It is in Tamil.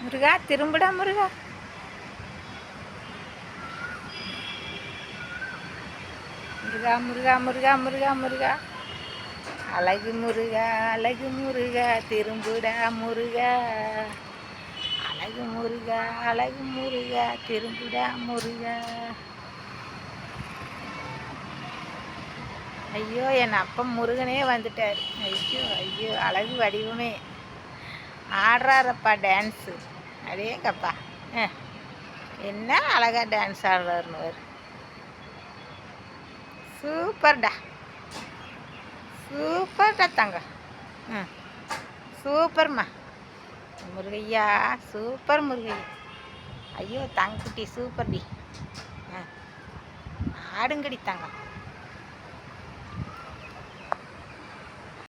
முருகா திரும்புடா முருகா. முருகா முருகா முருகா முருகா முருகா. அழகு முருகா அழகு முருகா திரும்புடா முருகா. அழகு முருகா அழகு முருகா திரும்புடா முருகா. ஐயோ என் அப்பன் முருகனே வந்துட்டார். ஐயோ ஐயோ அழகு வடிவமே ஆடுறாரப்பா டான்ஸு. அடேங்கப்பா என்ன அழகா டான்ஸ் ஆடுறாருன்னு. சூப்பர்டா சூப்பர்டா தங்க. சூப்பர்மா முருகையா சூப்பர் முருகையா. ஐயோ தங்கக்குட்டி சூப்பர்டி. ஆடுங்கடி தங்கம்.